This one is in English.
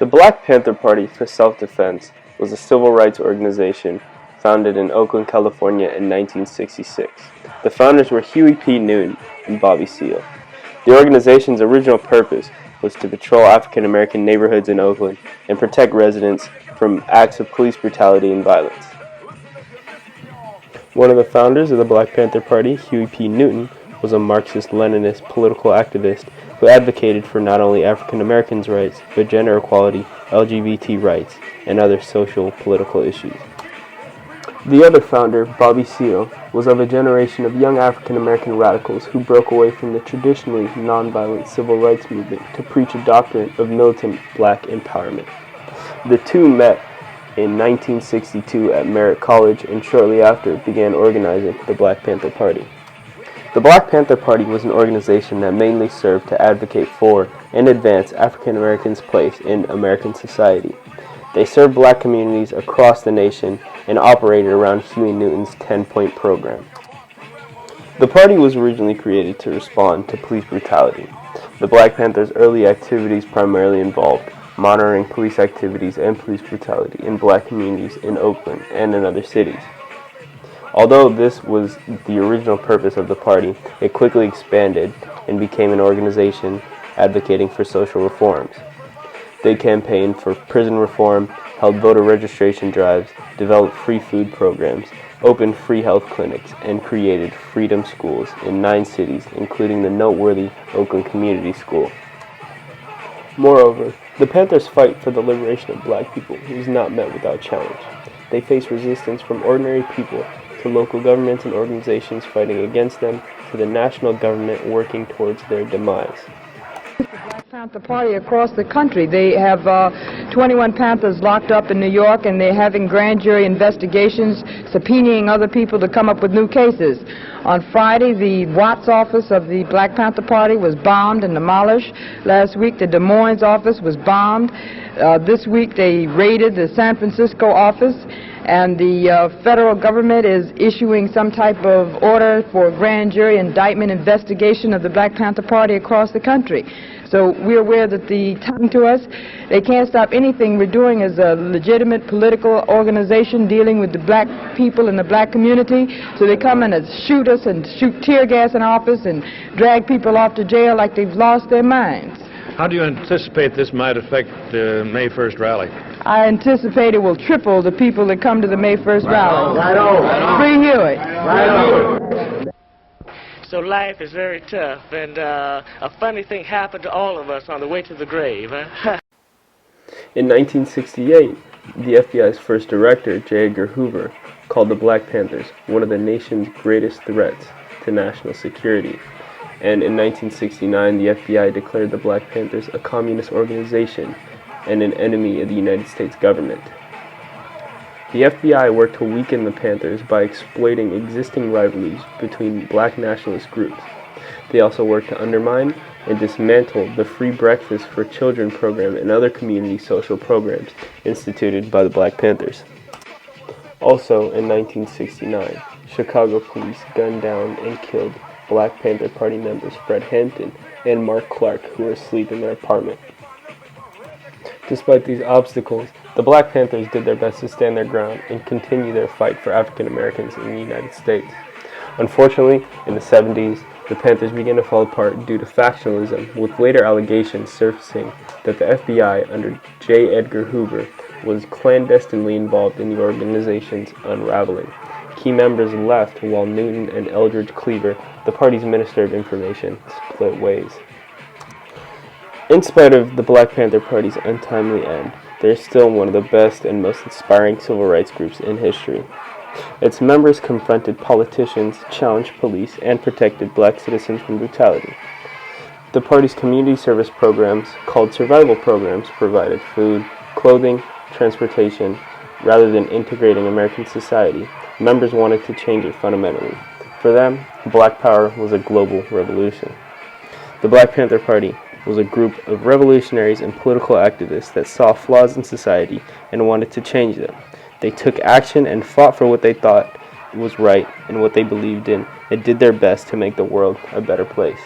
The Black Panther Party for Self-Defense was a civil rights organization founded in Oakland, California in 1966. The founders were Huey P. Newton and Bobby Seale. The organization's original purpose was to patrol African American neighborhoods in Oakland and protect residents from acts of police brutality and violence. One of the founders of the Black Panther Party, Huey P. Newton, was a Marxist-Leninist political activist who advocated for not only African Americans' rights, but gender equality, LGBT rights, and other social political issues. The other founder, Bobby Seale, was of a generation of young African American radicals who broke away from the traditionally nonviolent civil rights movement to preach a doctrine of militant black empowerment. The two met in 1962 at Merritt College and shortly after began organizing the Black Panther Party. The Black Panther Party was an organization that mainly served to advocate for and advance African Americans' place in American society. They served black communities across the nation and operated around Huey Newton's 10-point program. The party was originally created to respond to police brutality. The Black Panthers' early activities primarily involved monitoring police activities and police brutality in black communities in Oakland and in other cities. Although this was the original purpose of the party, it quickly expanded and became an organization advocating for social reforms. They campaigned for prison reform, held voter registration drives, developed free food programs, opened free health clinics, and created freedom schools in 9 cities, including the noteworthy Oakland Community School. Moreover, the Panthers' fight for the liberation of black people was not met without challenge. They faced resistance from ordinary people to local governments and organizations fighting against them, to the national government working towards their demise. The Black Panther Party across the country. They have 21 Panthers locked up in New York, and they're having grand jury investigations, subpoenaing other people to come up with new cases. On Friday, the Watts office of the Black Panther Party was bombed and demolished. Last week, the Des Moines office was bombed. This week, they raided the San Francisco office. And the federal government is issuing some type of order for grand jury indictment investigation of the Black Panther Party across the country. So we're aware that talking to us, they can't stop anything we're doing as a legitimate political organization dealing with the black people in the black community. So they come in and shoot us and shoot tear gas in our office and drag people off to jail like they've lost their minds. How do you anticipate this might affect the May 1st rally? I anticipate it will triple the people that come to the May 1st rally. Right on. Free Hewitt. Right on. So life is very tough, and a funny thing happened to all of us on the way to the grave. In 1968, the FBI's first director, J. Edgar Hoover, called the Black Panthers one of the nation's greatest threats to national security. And in 1969, the FBI declared the Black Panthers a communist organization and an enemy of the United States government. The FBI worked to weaken the Panthers by exploiting existing rivalries between black nationalist groups. They also worked to undermine and dismantle the free breakfast for children program and other community social programs instituted by the Black Panthers. Also, in 1969, Chicago police gunned down and killed Black Panther Party members Fred Hampton and Mark Clark, who were asleep in their apartment. Despite these obstacles, the Black Panthers did their best to stand their ground and continue their fight for African Americans in the United States. Unfortunately, in the 70s, the Panthers began to fall apart due to factionalism, with later allegations surfacing that the FBI under J. Edgar Hoover was clandestinely involved in the organization's unraveling. Key members left while Newton and Eldridge Cleaver, the party's Minister of Information, split ways. In spite of the Black Panther Party's untimely end, they are still one of the best and most inspiring civil rights groups in history. Its members confronted politicians, challenged police, and protected black citizens from brutality. The party's community service programs, called survival programs, provided food, clothing, transportation. Rather than integrating American society, members wanted to change it fundamentally. For them, Black Power was a global revolution. The Black Panther Party was a group of revolutionaries and political activists that saw flaws in society and wanted to change them. They took action and fought for what they thought was right and what they believed in, and did their best to make the world a better place.